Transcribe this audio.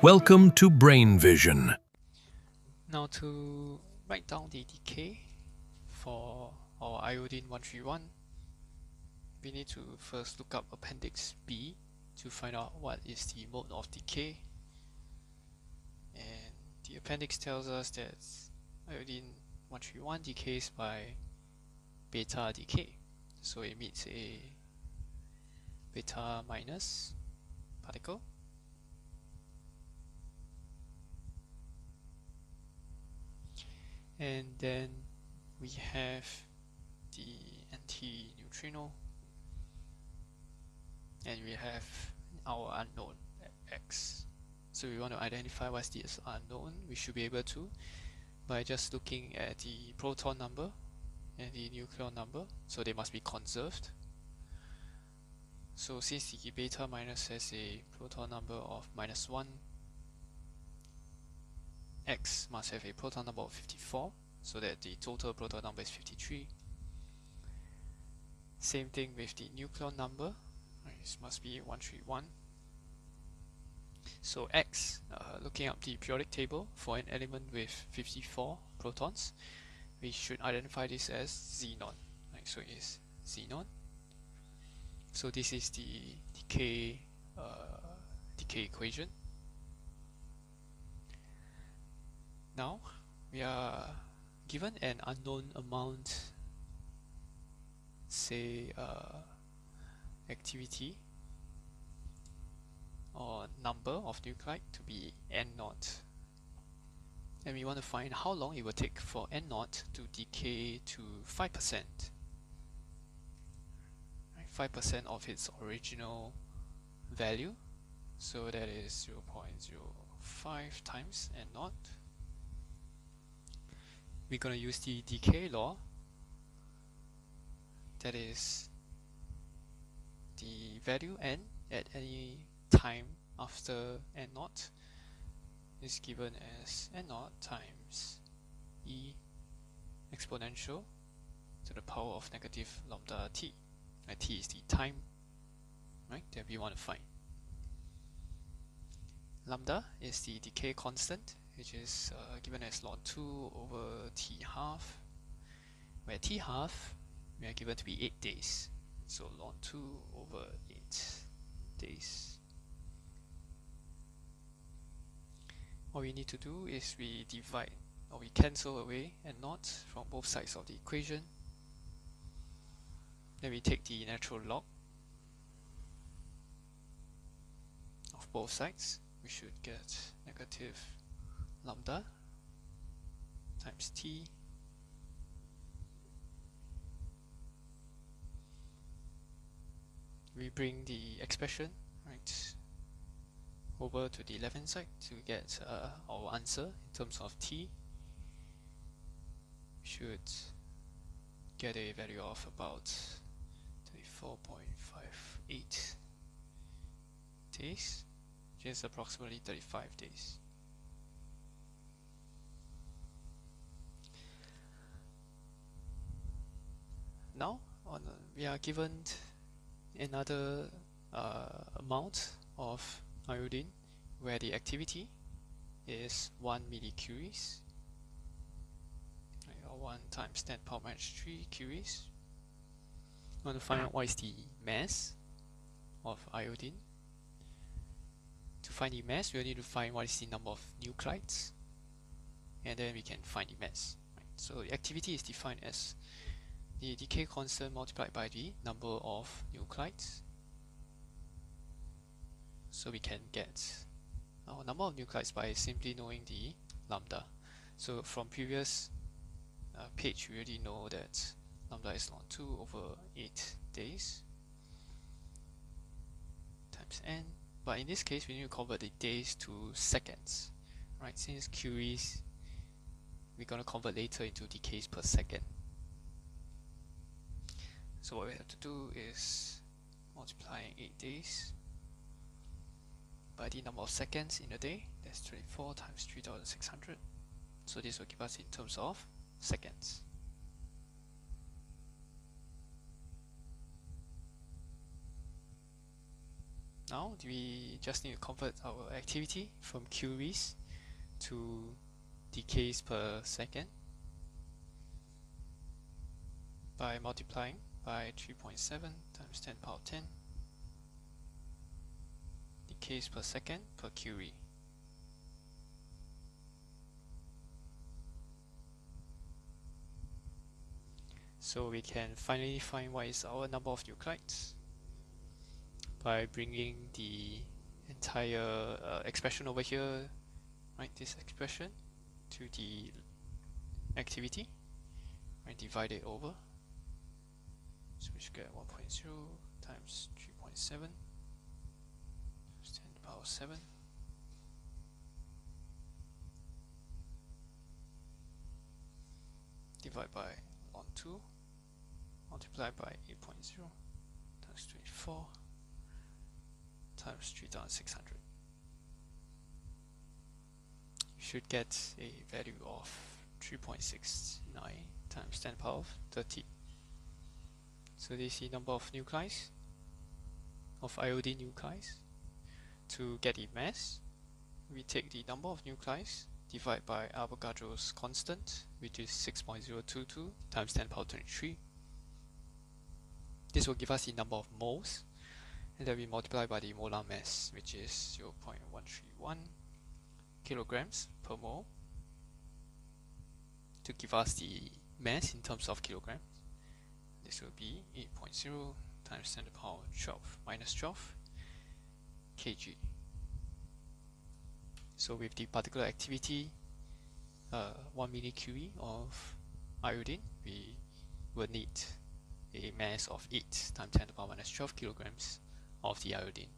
Welcome to Brain Vision. Now to write down the decay for our iodine 131, we need to first look up Appendix B to find out what is the mode of decay. And the appendix tells us that iodine 131 decays by beta decay. So it emits a beta minus particle. And then we have the anti-neutrino, and we have our unknown X. So we want to identify what's this unknown. We should be able to by just looking at the proton number and the nucleon number, so they must be conserved. So since the beta minus has a proton number of -1, X must have a proton number of 54, so that the total proton number is 53. Same thing with the nucleon number, it must be 131. So X, looking up the periodic table for an element with 54 protons, we should identify this as xenon. So it is xenon. So this is the decay equation. Now we are given an unknown amount, say activity or number of nuclide to be N0, and we want to find how long it will take for N0 to decay to 5%. 5% of its original value, so that is 0.05 times N0. We're going to use the decay law, that is the value n at any time after N0 is given as N0 times e exponential to the power of negative lambda t. T is the time, that we want to find. Lambda is the decay constant, which is given as ln 2 over t half, where t half we are given to be 8 days. So ln 2 over 8 days. What we need to do is we divide, or we cancel away N0 from both sides of the equation. Then we take the natural log of both sides. We should get negative lambda times t we bring the expression over to the left hand side to get our answer in terms of t. We should get a value of about 34.58 days, which is approximately 35 days. Now we are given another amount of iodine where the activity is 1 millicuries, or 1 times 10 power minus 3 curies. We want to find out what is the mass of iodine. To find the mass, we need to find what is the number of nuclides, and then we can find the mass. So the activity is defined as the decay constant multiplied by the number of nuclides. So we can get our number of nuclides by simply knowing the lambda. So from previous page, we already know that lambda is ln 2 over 8 days times n. But in this case, we need to convert the days to seconds, since curies we're going to convert later into decays per second. So what we have to do is multiplying 8 days by the number of seconds in a day. That's 24 times 3600. So this will give us in terms of seconds. Now we just need to convert our activity from curies to decays per second by multiplying by 3.7 times 10 power 10 decays per second per curie. So we can finally find what is our number of nuclides by bringing the entire expression over here, right, this expression, to the activity, right, divide it over. So we should get 1.0 times 3.7 times 10 to the power 7 divided by ln 2 multiplied by 8.0 times 24 times 3600. You should get a value of 3.69 times 10 power of 30. So this is the number of nuclides, of iodine nuclides. To get the mass, we take the number of nuclides divided by Avogadro's constant, which is 6.022 times 10 power 23. This will give us the number of moles, and then we multiply by the molar mass, which is 0.131 kilograms per mole, to give us the mass in terms of kilograms. This will be 8.0 times 10 to the power 12 minus 12 kg. So with the particular activity 1 millicurie of iodine, we will need a mass of 8 times 10 to the power minus 12 kilograms of the iodine.